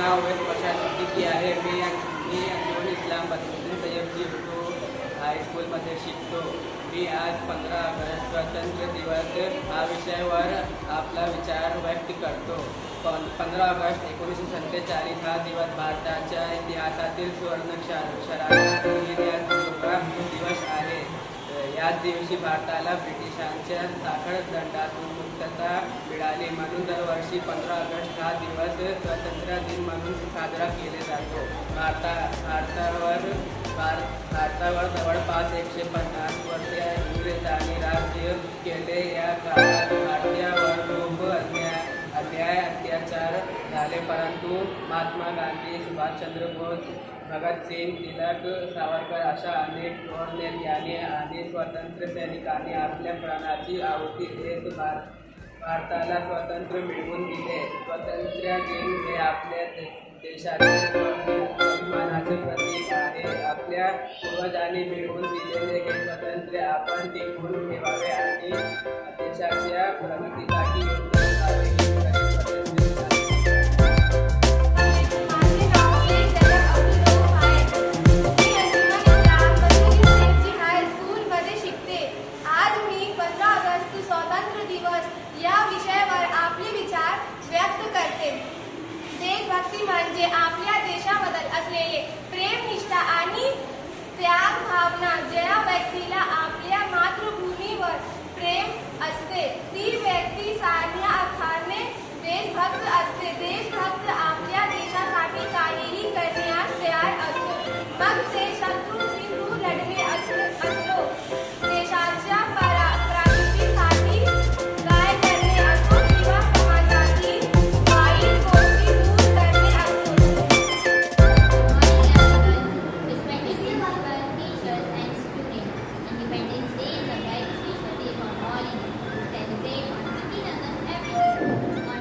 नाव वेद प्रशांत सिद्दीकी आहे. मी अंजुमन इस्लाम बदरुद्दीन सय्यदची उर्दू हायस्कूलमध्ये शिकतो. मी आज 15 ऑगस्ट स्वातंत्र्य दिवस हा विषयावर आपला विचार व्यक्त करतो. 15 ऑगस्ट 1947 हा दिवस भारताच्या इतिहासातील सुवर्णाक्षरात दिवस आहे. याच दिवशी भारताला ब्रिटिशांच्या साखर दंडातून मुक्तता मिळाली. म्हणून दरवर्षी 15 ऑगस्ट हा दिवस स्वातंत्र्य दिन म्हणून साजरा केला जातो. भारतावर जवळपास 150 वर्षे इंग्रजांनी राज्य केले. या काळात भारतीयांवर खूप अन्याय अत्याचार झाले, परंतु महात्मा गांधी, सुभाषचंद्र बोस, भगतसिंग, तिलक, सावरकर अशा अनेक थोर नेत्यांनी आणि स्वातंत्र्य सैनिकांनी आपल्या प्राणाची आहुती देत भारताला स्वातंत्र्य मिळवून दिले. स्वातंत्र्य दिन हे आपल्या देशातील स्वाभिमानाचे प्रतीक आहे. आपल्या पूर्वजांनी मिळवून दिलेले हे स्वातंत्र्य आपण टिकवून ठेवावे आणि देशाच्या प्रगतीसाठी योगदान द्यावे. देशभक्ती म्हणजे आपल्या देशाबद्दल असलेले प्रेम, निष्ठा आणि त्याग भावना. ज्या व्यक्तीला आपल्या मातृभूमीवर प्रेम असते ती व्यक्ती साध्या अर्थाने देशभक्त असते. देशभक्त आपल्या देशासाठी काहीही करण्यास तयार असतो. मग ते शत्रू विरुद्ध लढणे असलो, देशाच्या प्रगतीसाठी काय करणे असो किंवा समाजातील वाईट गोष्टी दूर करणे असो. Respected principal, teachers and students, Independence Day is a bright special day for all Indians. We celebrate on 15 August every year. On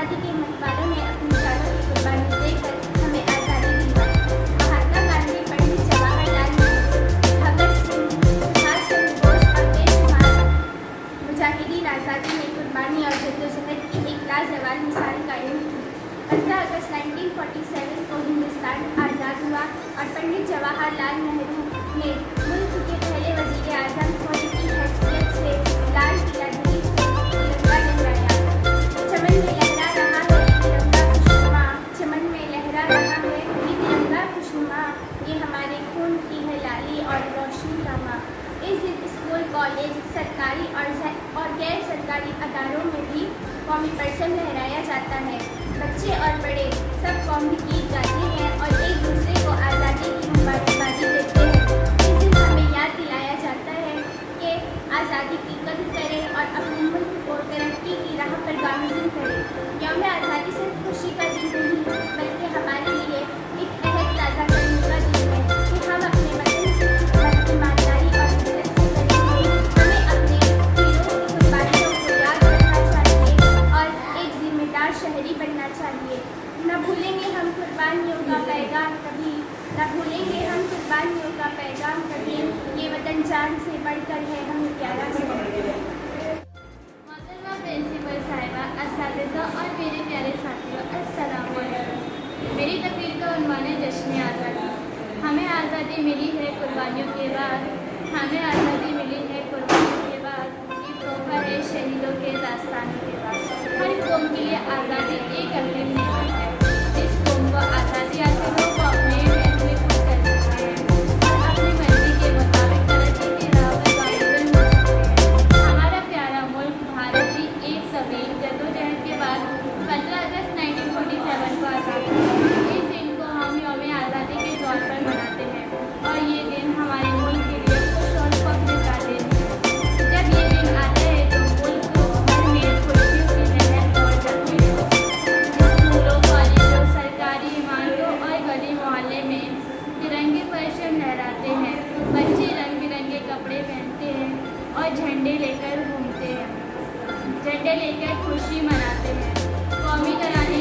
आज़ादी के मतवालों ने अपनी जानों की कुर्बानी देकर हमें आज़ादी दिलवाई। महात्मा गांधी, पंडित जवाहरलाल नेहरू, भगत सिंह, सुभाष चंद्र बोस और बेशुमार मुजाहिदीन आज़ादी में कुर्बानी और जद्दोजहद की एक लाजवाब मिसाल कायम की। 15 अगस्त 1947 को हिंदुस्तान आज़ाद हुआ और पंडित जवाहरलाल नेहरू ने मुल्क के पहले वज़ीर आज़म होने की हैसियत से लाल किला दिल्ली से तिरंगा लहराया। चमन में लहरा रहा है ये तिरंगा खुशनुमा, चमन में लहरा रहा है ये तिरंगा खुशनुमा, ये हमारे खून की है लाली और रोशनी का माँ। इस दिन स्कूल, कॉलेज, सरकारी और गैर सरकारी अदारों में भी कौमी परचम लहराया जाता है। बच्चे और बड़े सब कौमी गीत गाते हैं और एक दूसरे को आज़ादी की मुबारकबादी देते हैं। इस दिन हमें याद दिलाया जाता है कि आज़ादी की कद्र करें और अपने मुल्क को तरक्की की राह पर गामज़न करें। यौम आज़ादी सिर्फ खुशी का दिन नहीं बल्कि हमारे लिए एक अहद ताज़ा करने का दिन है कि हम अपने वतन की ईमानदारी और मेहनत से करेंगे। हमें अपने हीरों की कुर्बानियों को याद रखना चाहिए और एक जिम्मेदार शहरी बनना चाहिए। न भूलेंगे हम कुर्बानियों का पैगाम कभी, न भूलेंगे हम कुर्बानियों का पैगाम कभी, ये वतन जान से बढ़कर है हमें प्यारा मोहतरमा प्रिंसिपल साहिबा, असातिज़ा और मेरे प्यारे साथियों, अस्सलाम वालेकुम। मेरी तकरीर का उन्वान है जश्न आज़ादी। हमें आज़ादी मिली है कुर्बानियों के बाद, हमें आज़ादी मिली है कुर्बानियों के बाद, ये तोहफा है शहीदों के दास्तानों के बाद। हर कौम के लिए आज़ादी एक अहम नेमत है। जिस कौम को आज़ादी हासिल हो वो अपने फैसले खुद कर सकते हैं और अपनी मर्जी के मुताबिक तरक्की की राह पर गामज़न हो सकते हैं। हमारा प्यारा मुल्क भारत की एक तवील जद्दोजहद के बाद 15 अगस्त 1947 को आज़ाद हुआ। इस दिन को हम यौम आज़ादी के तौर पर मनाते हैं और ये दिन हमारे मुल्क के लिए खुश और फख्र का दिन है। जब ये दिन आता है तो मुल्क को भर में खुशियों की लहर दौड़ जाती है। स्कूलों, कॉलेजों, सरकारी इमारतों और गली मोहल्ले में तिरंगे परचम लहराते हैं। बच्चे रंग बिरंगे कपड़े पहनते हैं और झंडे लेकर घूमते हैं, झंडे लेकर खुशी मनाते हैं। कौमी तराने